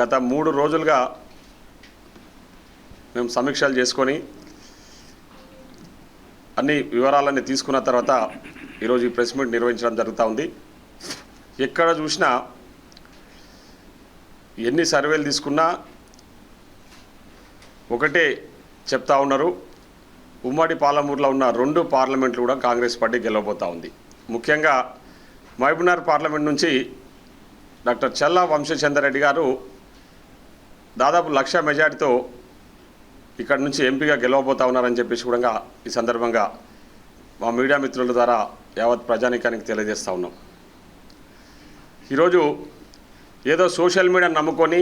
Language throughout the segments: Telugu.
గత 3 రోజులుగా మేము సమీక్షలు చేసుకొని అన్ని వివరాలన్నీ తీసుకున్న తర్వాత ఈరోజు ఈ ప్రెస్ మీట్ నిర్వహించడం జరుగుతూ ఉంది. ఎక్కడ చూసినా ఎన్ని సర్వేలు తీసుకున్నా ఒకటే చెప్తా ఉన్నారు, ఉమ్మడి పాలమూరులో ఉన్న 2 పార్లమెంట్లు కూడా కాంగ్రెస్ పార్టీ గెలవబోతూ ఉంది. ముఖ్యంగా మహబూబ్నగర్ పార్లమెంట్ నుంచి డాక్టర్ చల్లా వంశచంద్రారెడ్డి గారు దాదాపు 1,00,000 మెజార్టీతో ఇక్కడ నుంచి ఎంపీగా గెలవబోతూ ఉన్నారని చెప్పేసి కూడా ఈ సందర్భంగా మా మీడియా మిత్రుల ద్వారా యావత్ ప్రజానీకానికి తెలియజేస్తూ ఉన్నాం. ఈరోజు ఏదో సోషల్ మీడియాను నమ్ముకొని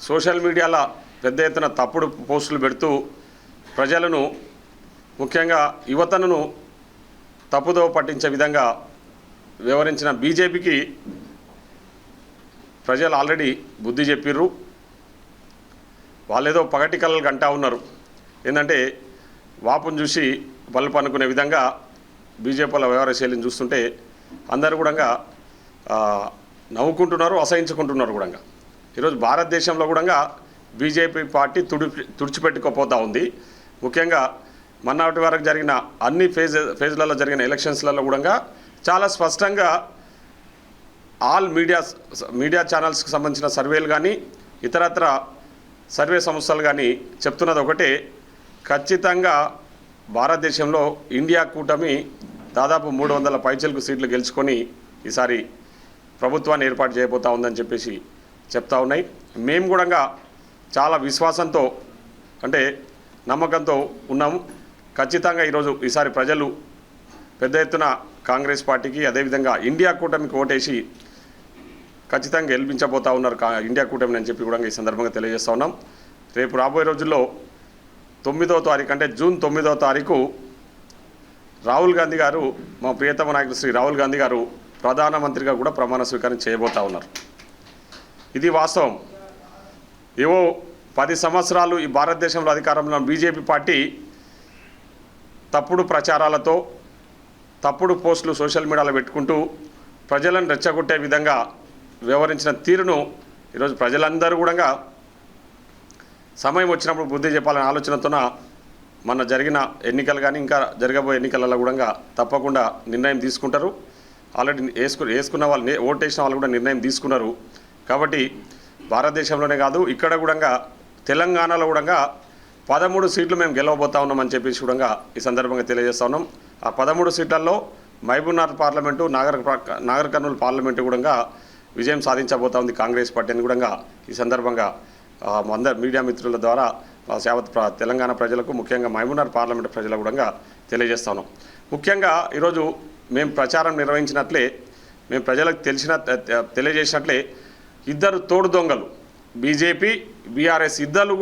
సోషల్ మీడియాలో పెద్ద ఎత్తున తప్పుడు పోస్టులు పెడుతూ ప్రజలను ముఖ్యంగా యువతను తప్పుదో పట్టించే విధంగా వ్యవహరించిన బీజేపీకి ప్రజలు ఆల్రెడీ బుద్ధి చెప్పిర్రు. వాళ్ళేదో పగటి కళలు గంటా ఉన్నారు. ఏంటంటే వాపును చూసి బల్పు అనుకునే విధంగా బీజేపీల వ్యవహార శైలిని చూస్తుంటే అందరూ కూడా నవ్వుకుంటున్నారు, అసహించుకుంటున్నారు కూడా. ఈరోజు భారతదేశంలో కూడా బీజేపీ పార్టీ తుడిచిపెట్టుకోపోతూ ఉంది. ముఖ్యంగా మొన్నటి వరకు జరిగిన అన్ని ఫేజ్లలో జరిగిన ఎలక్షన్స్లలో కూడా చాలా స్పష్టంగా ఆల్ మీడియా ఛానల్స్కి సంబంధించిన సర్వేలు కానీ ఇతరత్ర సర్వే సంస్థలు కానీ చెప్తున్నది ఒకటే, ఖచ్చితంగా భారతదేశంలో ఇండియా కూటమి దాదాపు 300 పైచిలకు సీట్లు గెలుచుకొని ఈసారి ప్రభుత్వాన్ని ఏర్పాటు చేయబోతూ ఉందని చెప్పేసి చెప్తా ఉన్నాయి. మేము కూడా చాలా విశ్వాసంతో అంటే నమ్మకంతో ఉన్నాము. ఖచ్చితంగా ఈసారి ప్రజలు పెద్ద ఎత్తున కాంగ్రెస్ పార్టీకి అదేవిధంగా ఇండియా కూటమికి ఓటేసి ఖచ్చితంగా గెలిపించబోతూ ఉన్నారు ఇండియా కూటమిని అని చెప్పి కూడా ఈ సందర్భంగా తెలియజేస్తూ ఉన్నాం. రేపు రాబోయే రోజుల్లో 9వ తారీఖు అంటే జూన్ 9వ తారీఖు రాహుల్ గాంధీ గారు, మా ప్రియతమ నాయకుడు శ్రీ రాహుల్ గాంధీ గారు ప్రధానమంత్రిగా కూడా ప్రమాణ స్వీకారం చేయబోతూ ఉన్నారు. ఇది వాస్తవం. ఏవో 10 సంవత్సరాలు ఈ భారతదేశంలో అధికారంలో బీజేపీ పార్టీ తప్పుడు ప్రచారాలతో తప్పుడు పోస్టులు సోషల్ మీడియాలో పెట్టుకుంటూ ప్రజలను రెచ్చగొట్టే విధంగా వ్యవహరించిన తీరును ఈరోజు ప్రజలందరూ కూడా సమయం వచ్చినప్పుడు బుద్ధి చెప్పాలనే ఆలోచనతోన మన జరిగిన ఎన్నికలు కానీ ఇంకా జరగబోయే ఎన్నికలలో కూడా తప్పకుండా నిర్ణయం తీసుకుంటారు. ఆల్రెడీ వేసుకున్న వాళ్ళు ఓటేసిన వాళ్ళు కూడా నిర్ణయం తీసుకున్నారు. కాబట్టి భారతదేశంలోనే కాదు ఇక్కడ కూడా తెలంగాణలో కూడా 13 సీట్లు మేము గెలవబోతా ఉన్నామని చెప్పేసి కూడా ఈ సందర్భంగా తెలియజేస్తా ఉన్నాం. ఆ 13 సీట్లలో మహబూబ్నగర్ పార్లమెంటు, నాగర్ కర్నూలు పార్లమెంటు కూడా విజయం సాధించబోతా ఉంది కాంగ్రెస్ పార్టీ అని కూడా ఈ సందర్భంగా అందరు మీడియా మిత్రుల ద్వారా యావత్ తెలంగాణ ప్రజలకు ముఖ్యంగా మహబూబ్నగర్ పార్లమెంటు ప్రజలకు కూడా తెలియజేస్తా ఉన్నాం. ముఖ్యంగా ఈరోజు మేము ప్రచారం నిర్వహించినట్లే మేము ప్రజలకు తెలియజేసినట్లే 2 తోడు దొంగలు బీజేపీ బీఆర్ఎస్ ఇద్దరు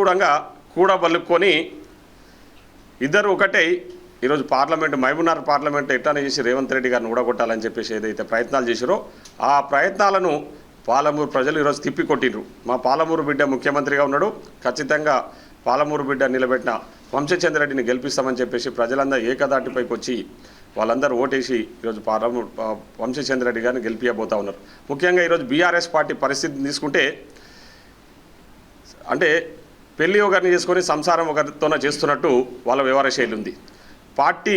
కూడా బలుక్కొని ఇద్దరు ఒకటే ఈరోజు పార్లమెంటు మహబూబ్నగర్ పార్లమెంటు ఎట్లా చేసి రేవంత్ రెడ్డి గారిని ఊడగొట్టాలని చెప్పేసి ఏదైతే ప్రయత్నాలు చేశారో ఆ ప్రయత్నాలను పాలమూరు ప్రజలు ఈరోజు తిప్పికొట్టిండ్రు. మా పాలమూరు బిడ్డ ముఖ్యమంత్రిగా ఉన్నాడు, ఖచ్చితంగా పాలమూరు బిడ్డ నిలబెట్టిన వంశచంద్రారెడ్డిని గెలిపిస్తామని చెప్పేసి ప్రజలందరూ ఏకదాటిపైకి వచ్చి వాళ్ళందరూ ఓటేసి ఈరోజు పాలమూరు వంశచంద్రారెడ్డి గారిని గెలిపియబోతూ ఉన్నారు. ముఖ్యంగా ఈరోజు బీఆర్ఎస్ పార్టీ పరిస్థితిని తీసుకుంటే అంటే పెళ్ళి ఒకరిని చేసుకొని సంసారం ఒకరితోనే చేస్తున్నట్టు వాళ్ళ వ్యవహార శైలి ఉంది. పార్టీ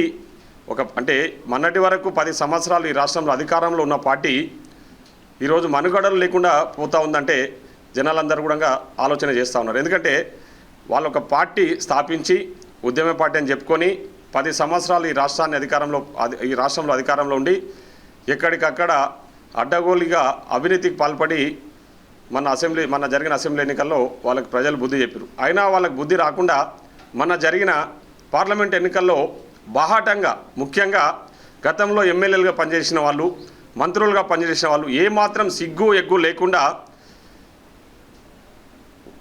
అంటే మొన్నటి వరకు 10 సంవత్సరాలు ఈ రాష్ట్రంలో అధికారంలో ఉన్న పార్టీ ఈరోజు మనుగడలు లేకుండా పోతూ ఉందంటే జనాలందరూ కూడా ఆలోచన చేస్తూ ఉన్నారు. ఎందుకంటే వాళ్ళు ఒక పార్టీ స్థాపించి ఉద్యమ పార్టీ అని చెప్పుకొని 10 సంవత్సరాలు ఈ రాష్ట్రంలో అధికారంలో ఉండి ఎక్కడికక్కడ అడ్డగోలుగా అవినీతికి పాల్పడి మన జరిగిన అసెంబ్లీ ఎన్నికల్లో వాళ్ళకి ప్రజలు బుద్ధి చెప్పారు. అయినా వాళ్ళకి బుద్ధి రాకుండా మన జరిగిన పార్లమెంట్ ఎన్నికల్లో బాహాటంగా ముఖ్యంగా గతంలో ఎమ్మెల్యేలుగా పనిచేసిన వాళ్ళు, మంత్రులుగా పనిచేసిన వాళ్ళు ఏమాత్రం సిగ్గు ఎగ్గు లేకుండా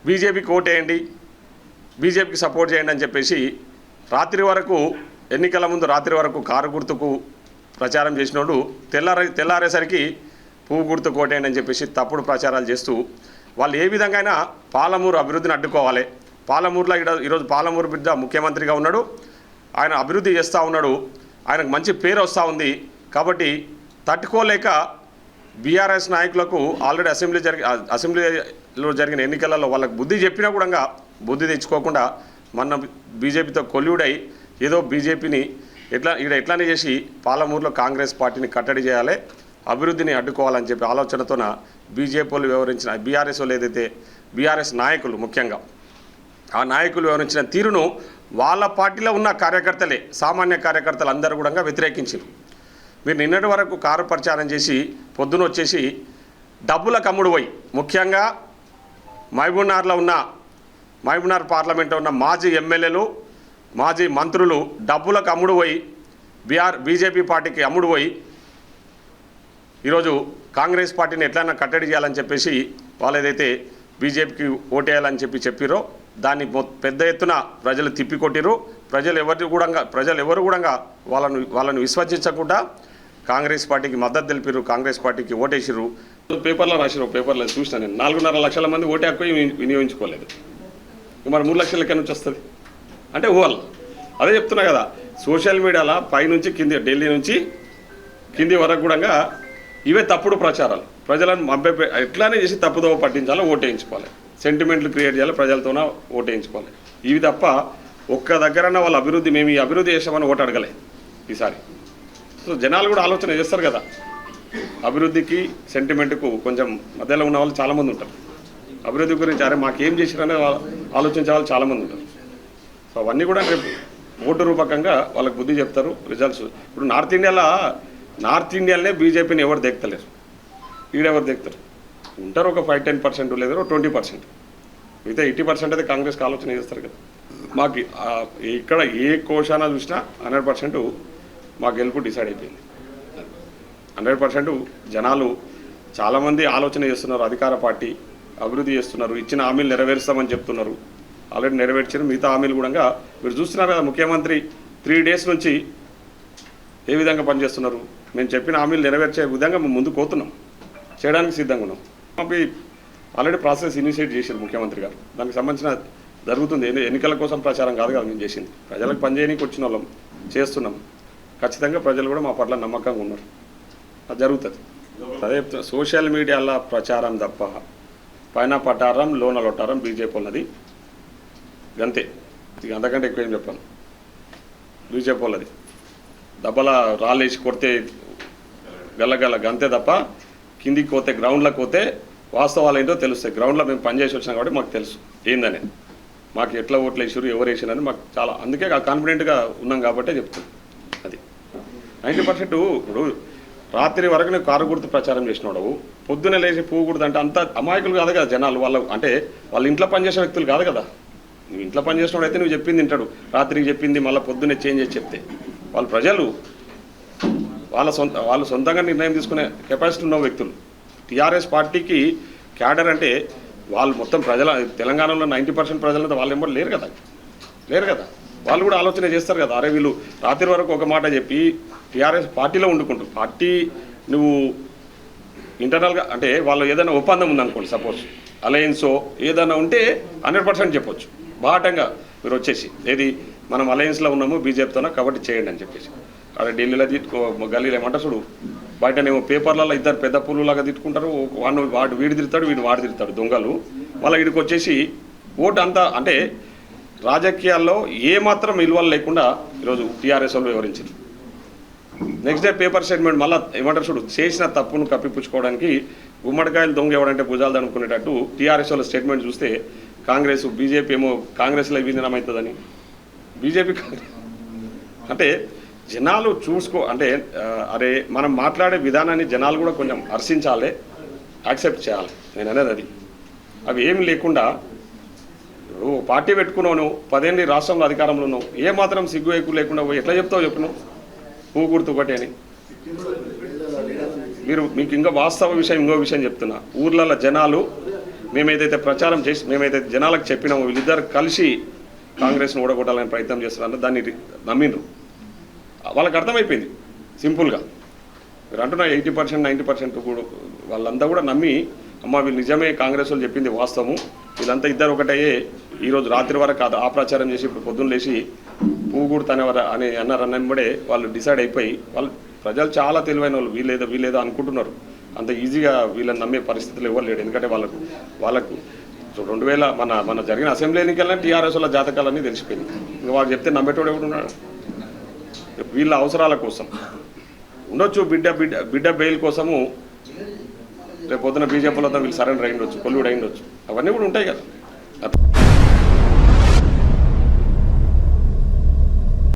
బీజేపీకి ఓటేయండి, బీజేపీకి సపోర్ట్ చేయండి అని చెప్పేసి ఎన్నికల ముందు రాత్రి వరకు కారు గుర్తుకు ప్రచారం చేసినోడు తెల్లారేసరికి పువ్వు గుర్తుకు ఓటేయండి అని చెప్పేసి తప్పుడు ప్రచారాలు చేస్తూ వాళ్ళు ఏ విధంగా అయినా పాలమూరు అభివృద్ధిని అడ్డుకోవాలి. పాలమూరులో ఈరోజు పాలమూరు బిడ్డ ముఖ్యమంత్రిగా ఉన్నాడు, ఆయన అభివృద్ధి చేస్తూ ఉన్నాడు, ఆయనకు మంచి పేరు వస్తూ ఉంది. కాబట్టి తట్టుకోలేక బీఆర్ఎస్ నాయకులకు ఆల్రెడీ అసెంబ్లీలో జరిగిన ఎన్నికలలో వాళ్ళకు బుద్ధి చెప్పినా కూడా బుద్ధి తెచ్చుకోకుండా మన బీజేపీతో కొల్యూడై ఏదో బీజేపీని ఎట్లానే చేసి పాలమూరులో కాంగ్రెస్ పార్టీని కట్టడి చేయాలి, అభివృద్ధిని అడ్డుకోవాలని చెప్పి ఆలోచనతోన బీజేపీలు వ్యవహరించిన బీఆర్ఎస్ వాళ్ళు ఏదైతే బీఆర్ఎస్ నాయకులు ముఖ్యంగా ఆ నాయకులు వ్యవహరించిన తీరును వాళ్ళ పార్టీలో ఉన్న కార్యకర్తలే సామాన్య కార్యకర్తలు అందరూ కూడా వ్యతిరేకించారు. మీరు నిన్నటి వరకు కారు ప్రచారం చేసి పొద్దున వచ్చేసి డబ్బులకు అమ్ముడు పోయి ముఖ్యంగా మహబూబ్నగర్ పార్లమెంట్లో ఉన్న మాజీ ఎమ్మెల్యేలు మాజీ మంత్రులు డబ్బులకు అమ్ముడు పోయి బీజేపీ పార్టీకి అమ్ముడు పోయి ఈరోజు కాంగ్రెస్ పార్టీని ఎట్లయినా కట్టడి చేయాలని చెప్పేసి వాళ్ళు ఏదైతే బీజేపీకి ఓటేయాలని చెప్పిరో దాన్ని పెద్ద ఎత్తున ప్రజలు తిప్పికొట్టిరు. ప్రజలు ఎవరు కూడా వాళ్ళను విశ్వసించకుండా కాంగ్రెస్ పార్టీకి మద్దతు తెలిపారు, కాంగ్రెస్ పార్టీకి ఓటేసిరు. పేపర్లో రాసిరు, పేపర్లో చూసినా నేను 4.5 లక్షల మంది ఓటే హక్కు వినియోగించుకోలేదు. మరి 3 లక్షల ఎక్కడి నుంచి వస్తుంది అంటే ఊహలు. అదే చెప్తున్నా కదా, సోషల్ మీడియాలో పైనుంచి కింది ఢిల్లీ నుంచి కింది వరకు కూడా ఇవే తప్పుడు ప్రచారాలు. ప్రజలను ఎట్లానే చేసి తప్పుదోవ పట్టించాలో ఓటేయించుకోవాలి, సెంటిమెంట్లు క్రియేట్ చేయాలి, ప్రజలతోనే ఓటేయించుకోవాలి. ఇవి తప్ప ఒక్క దగ్గరన్నా వాళ్ళ అభివృద్ధి మేము ఈ అభివృద్ధి చేసామని ఓటు అడగలే ఈసారి. సో జనాలు కూడా ఆలోచన చేస్తారు కదా, అభివృద్ధికి సెంటిమెంట్కు కొంచెం మధ్యలో ఉన్న వాళ్ళు చాలామంది ఉంటారు. అభివృద్ధి గురించి అరే మాకేం చేసిరనే ఆలోచించే వాళ్ళు చాలామంది ఉంటారు. సో అవన్నీ కూడా రేపు ఓటు రూపకంగా వాళ్ళకి బుద్ధి చెప్తారు రిజల్ట్స్. ఇప్పుడు నార్త్ ఇండియాలోనే బీజేపీని ఎవరు దేక్తలేరు, ఈడెవరు దేక్తారు ఉంటారు. ఒక 5-10% లేదు 20%, మిగతా 80% అయితే కాంగ్రెస్కి ఆలోచన చేస్తారు కదా. మాకు ఇక్కడ ఏ కోశాన చూసినా 100% మా గెలుపు డిసైడ్ అయిపోయింది. 100% జనాలు చాలామంది ఆలోచన చేస్తున్నారు, అధికార పార్టీ అభివృద్ధి చేస్తున్నారు, ఇచ్చిన హామీలు నెరవేరుస్తామని చెప్తున్నారు, ఆల్రెడీ నెరవేర్చారు. మిగతా హామీలు కూడా మీరు చూస్తున్నారు కదా, ముఖ్యమంత్రి 3 డేస్ నుంచి ఏ విధంగా పనిచేస్తున్నారు. మేము చెప్పిన హామీలు నెరవేర్చే విధంగా మేము ముందుకు పోతున్నాం, చేయడానికి సిద్ధంగా ఉన్నాం. మాకు ఆల్రెడీ ప్రాసెస్ ఇనిషియేట్ చేశారు ముఖ్యమంత్రి గారు, దానికి సంబంధించిన జరుగుతుంది. ఎన్నికల కోసం ప్రచారం కాదు కదా మేము చేసింది, ప్రజలకు పనిచేయడానికి వచ్చిన వాళ్ళం చేస్తున్నాం. ఖచ్చితంగా ప్రజలు కూడా మా పట్ల నమ్మకంగా ఉన్నారు, అది జరుగుతుంది. అదే సోషల్ మీడియాలో ప్రచారం తప్ప పైన పట్టారం లోన లొట్టారం బీజేపీ ఉన్నది గంతే, ఇక అంతకంటే ఎక్కువ ఏం చెప్పాను. బీజేపీ వాళ్ళది దెబ్బల రాళ్ళేసి కొడితే గల్లగల్ల గంతే తప్ప కిందికి పోతే గ్రౌండ్లోకి పోతే వాస్తవాలు ఏంటో తెలుస్తాయి. గ్రౌండ్లో మేము పనిచేసి వచ్చినాం కాబట్టి మాకు తెలుసు ఏందని, మాకు ఎట్లా ఓట్లు వేసారు ఎవరు వేసారని మాకు చాలా, అందుకే కాన్ఫిడెంట్గా ఉన్నాం కాబట్టే చెప్తాను. అది 90%. ఇప్పుడు రాత్రి వరకు నేను కారు గుర్తు ప్రచారం చేసినాడు, పొద్దున్నే లేచి పువ్వు గుర్తు అంటే అంత అమాయకులు కాదు కదా జనాలు. వాళ్ళ ఇంట్లో పనిచేసే వ్యక్తులు కాదు కదా. నువ్వు ఇంట్లో పనిచేసినప్పుడు అయితే నువ్వు చెప్పింది తింటాడు, రాత్రికి చెప్పింది మళ్ళీ పొద్దున్నే చేంజ్ చేసి చెప్తే వాళ్ళు ప్రజలు వాళ్ళు సొంతంగా నిర్ణయం తీసుకునే కెపాసిటీ ఉన్న వ్యక్తులు. టీఆర్ఎస్ పార్టీకి క్యాడర్ అంటే వాళ్ళు మొత్తం తెలంగాణలో 90% ప్రజలంతా వాళ్ళు ఎవరు లేరు కదా. వాళ్ళు కూడా ఆలోచన చేస్తారు కదా, అరే వీళ్ళు రాత్రి వరకు ఒక మాట చెప్పి టీఆర్ఎస్ పార్టీలో వండుకుంటారు. పార్టీ నువ్వు ఇంటర్నల్గా అంటే వాళ్ళు ఏదైనా ఒప్పందం ఉందనుకోండి, సపోజ్ అలయన్సో ఏదైనా ఉంటే 100% చెప్పొచ్చు బాటంగా. మీరు వచ్చేసి ఏది మనం అలయన్స్లో ఉన్నాము బీజేపీతోనే కాబట్టి చేయండి అని చెప్పేసి. అదే ఢిల్లీలో గల్లీలో ఏమంటారు చూడు, బయటనేమో పేపర్లలో ఇద్దరు పెద్ద పుల్లులాగా తిట్టుకుంటారు, వాడు వీడు తిడతాడు వీడు వాడు తిడతాడు దొంగలు. మళ్ళీ వీడికి వచ్చేసి ఓటు అంతా అంటే రాజకీయాల్లో ఏమాత్రం విలువలు లేకుండా ఈరోజు టీఆర్ఎస్ వాళ్ళు వివరించారు. నెక్స్ట్ డే పేపర్ స్టేట్మెంట్ మళ్ళీ ఏమంటారు చూడు, చేసిన తప్పును కప్పిపుచ్చుకోవడానికి గుమ్మడికాయలు దొంగ ఎవడంటే భుజాలు దనుకునేటట్టు టీఆర్ఎస్ వాళ్ళ స్టేట్మెంట్ చూస్తే కాంగ్రెస్ బీజేపీ ఏమో కాంగ్రెస్లో విలీనం అవుతుందని, బీజేపీ అంటే జనాలు అంటే అరే మనం మాట్లాడే విధానాన్ని జనాలు కూడా కొంచెం హర్షించాలి, యాక్సెప్ట్ చేయాలి. నేను అనేది అది. అవి ఏమి లేకుండా పార్టీ పెట్టుకున్నావు, 10 ఏళ్ళు రాష్ట్రంలో అధికారంలో ఉన్నావు, ఏమాత్రం సిగ్గు ఎక్కువ లేకుండా ఎట్లా చెప్తావు చెప్పినావు పువ్వు గుర్తు ఒకటి అని. మీకు ఇంకా వాస్తవ విషయం ఇంకో విషయం చెప్తున్నా, ఊర్లలో జనాలు మేమైతే ప్రచారం చేసి మేమైతే జనాలకు చెప్పినామో వీళ్ళిద్దరు కలిసి కాంగ్రెస్ను ఓడగొట్టాలని ప్రయత్నం చేస్తున్నారో దాన్ని నమ్మిండ్రు. వాళ్ళకి అర్థమైపోయింది సింపుల్గా. మీరు అంటున్నా 80% 90% కూడా వాళ్ళంతా కూడా నమ్మి అమ్మ వీళ్ళు నిజమే కాంగ్రెస్ వాళ్ళు చెప్పింది వాస్తవము, వీళ్ళంతా ఇద్దరు ఒకటయ్యే ఈరోజు రాత్రి వరకు కాదు ఆ ప్రచారం చేసి ఇప్పుడు పొద్దున్న లేచి పువ్వు గుర్తనేవారు అని అన్నారన్నబడే వాళ్ళు డిసైడ్ అయిపోయి వాళ్ళు ప్రజలు చాలా తెలివైన వాళ్ళు వీళ్ళేదో అనుకుంటున్నారు. అంత ఈజీగా వీళ్ళని నమ్మే పరిస్థితులు ఎవరు లేడు. ఎందుకంటే వాళ్ళకు సో 2000 మన జరిగిన అసెంబ్లీ ఎన్నికల్లో టీఆర్ఎస్ వాళ్ళ జాతకాలన్నీ తెలిసిపోయింది. ఇంకా వాళ్ళు చెప్తే నమ్మేటోడు ఎవడు ఉన్నాడు? వీళ్ళ అవసరాల కోసం ఉండొచ్చు, బిడ్డ బెయిల్ కోసము రేపు పొద్దున బీజేపీలో వీళ్ళు సరెండర్ అయ్యిండొచ్చు, కొల్లుడు అయ్యిండొచ్చు, అవన్నీ కూడా ఉంటాయి కదా.